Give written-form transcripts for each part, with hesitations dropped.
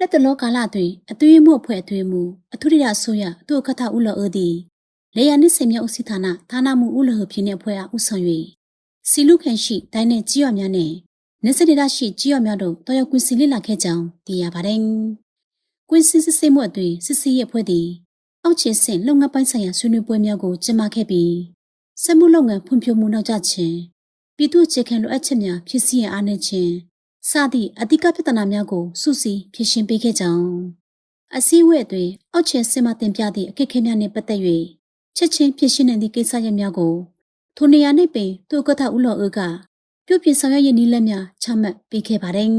လက်တလောကာလတွင်အသွေးမှုအဖွဲ့အသွေးမှုအထုရိယဆိုရသူ့အခထဥလောသည်လေယာနိစေမြောက်ဥစီဌာနဌာနမှုဥလောဖြစ်နေအဖွဲ့အားဥဆောင်၍စီလူခန့်ရှိဒိုင်းနဲ့ကြီးရများနဲ့နေစဒေတာရှိကြီးရများတို့တော်ရောက်ကွင်းစီလိလာခဲ့ကြောင်းသိရပါတယ်။ကွင်းစီစစ်ဆေးမှုအတွင်းစစ်ဆေးရအဖွဲ့သည်အောက်ခြေဆင့်လုပ်ငန်းပိုင်းဆိုင်ရာဆွေးနွေးပွဲများကိုကျင်းပခဲ့ပြီးစက်မှုလုပ်ငန်းဖွံ့ဖြိုးမှုနောက်ကျခြင်းပြည်သူ့အခြေခံလိုအပ်ချက်များဖြစ်စီရအားနည်းခြင်းစသည့်အဓိကပြဿနာများကိုစုစည်းဖြေရှင်းပေးခဲ့ကြောင်းအစည်းအဝေးအတွင်းအောက်ခြေဆင့်မှတင်ပြသည့်အခက်အခဲများနှင့်ပတ်သက်၍ချက်ချင်းဖြေရှင်းနိုင်သည့်ကိစ္စရပ်များကိုထိုနေရာ၌ပင်သူ့ကထဥလောကပြုပြင်ဆောင်ရွက်ရည်နည်းလမ်းများချမှတ်ပေးခဲ့ပါတယ်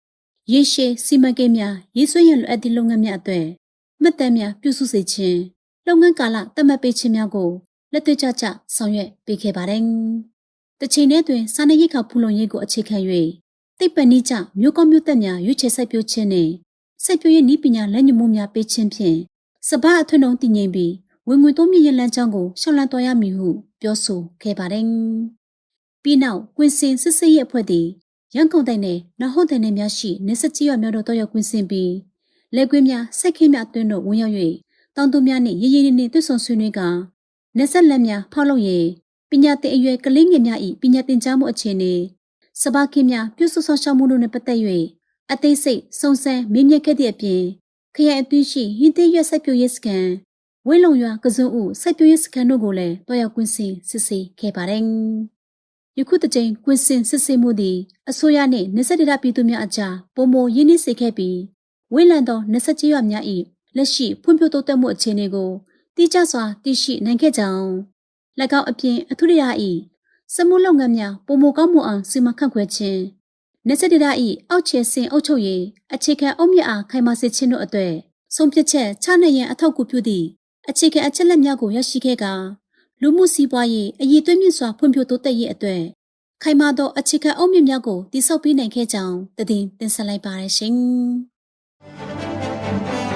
။ရေရှည်စီမံကိန်းများရေးဆွဲရန်လိုအပ်သည့်လုပ်ငန်းများအတွက်မှတ်တမ်းများပြုစုစေခြင်းလုပ်ငန်းကာလသတ်မှတ်ပေးခြင်းများကိုလက်တွေ့ကျကျဆောင်ရွက်ပေးခဲ့ပါတယ်။တစ်ချိန်တည်းတွင်စာနယ်ရိက္ခာဖူလုံရေးကိုအခြေခံ၍သိပ္ပံနည်းကျမျိုးကောင်းမျိုးသက်များရွေးချယ်စိုက်ပျိုးခြင်းနှင့်စိုက်ပျိုးရေးနည်းပညာလက်ညှိုးမှုများပေးခြင်းဖြင့်စပါးအထွန်းနှုံတည်ငြိမ်ပြီးဝင်ငွေတိုးမြင့်ရလမ်းကြောင်းကိုရှောက်လန်းတော်ရမည်ဟုပြောဆိုခဲ့ပါတယ်။ပြီးနောက်ကွင်းစင်စစ်ဆေးရေးအဖွဲ့သည်ရန်ကုန်တိုင်းနယ်နဟုတ်တဲ့နယ်များရှိနေဆက်ကြီးရွာများတို့တော်ရောက်ကွင်းစင်ပြီးလက်ကွင်းများစိုက်ခင်းများအတွင်းတို့ဝင်ရောက်၍တောင်သူများနှင့်ရည်ရည်နှင့်တွေ့ဆုံဆွေးနွေးကနေဆက်လက်များဖောက်လုပ်၍ပညာသင်အရွယ်ကလေးငယ်များ၏ပညာသင်ကြားမှုအခြေအနေစပါးခင်းများပြုစုဆောင်ရှောက်မှုတို့နှင့်ပတ်သက်၍အသေးစိတ်စုံစမ်းမေးမြန်းခဲ့သည့်အပြင်ခရိုင်အတွင်းရှိဟင်းသေးရွက်စိုက်ပျိုးရေးစခန်းဝင်းလုံရွာကစုံဦးစိုက်ပျိုးရေးစခန်းတို့ကိုလည်းတွားရောက်ကွင်းစင်စစ်ဆေးခဲ့ပါတယ်။ယခုတစ်ကြိမ်ကွင်းစင်စစ်ဆေးမှုသည်အစိုးရနှင့်နေဆက်ဒေသပြည်သူများအကြားပုံမရင်းနှီးစေခဲ့ပြီးဝင်းလံသောနေဆက်ကြီးရွာများ၏လက်ရှိဖွံ့ဖြိုးတိုးတက်မှုအခြေအနေကိုတိကျစွာသိရှိနိုင်ခဲ့ကြောင်း၎င်းအပြင်အထူးရ၏စက်မှုလုပ်ငန်းများပုံမကောင်းမှုအောင်စီမံခန့်ခွဲခြင်းနေဆက်ဒေသ၏အောက်ခြေဆင့်အုပ်ချုပ်ရေးအခြေခံအုတ်မြစ်အားခိုင်မာစေခြင်းတို့အတွက်ဆုံးဖြတ်ချက်ချနိုင်ရန်အထောက်အကူပြုသည့်အခြေခံအချက်လက်များကိုရရှိခဲ့ကာလူမှုစီးပွားရေးအည်သွေးမြင့်စွာဖွံ့ဖြိုးတိုးတက်ရေးအတွက်ခိုင်မာသောအခြေခံအုတ်မြစ်များကိုတည်ဆောက်ပေးနိုင်ခဲ့ကြောင်းတင်ဆက်လိုက်ပါရရှင်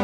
။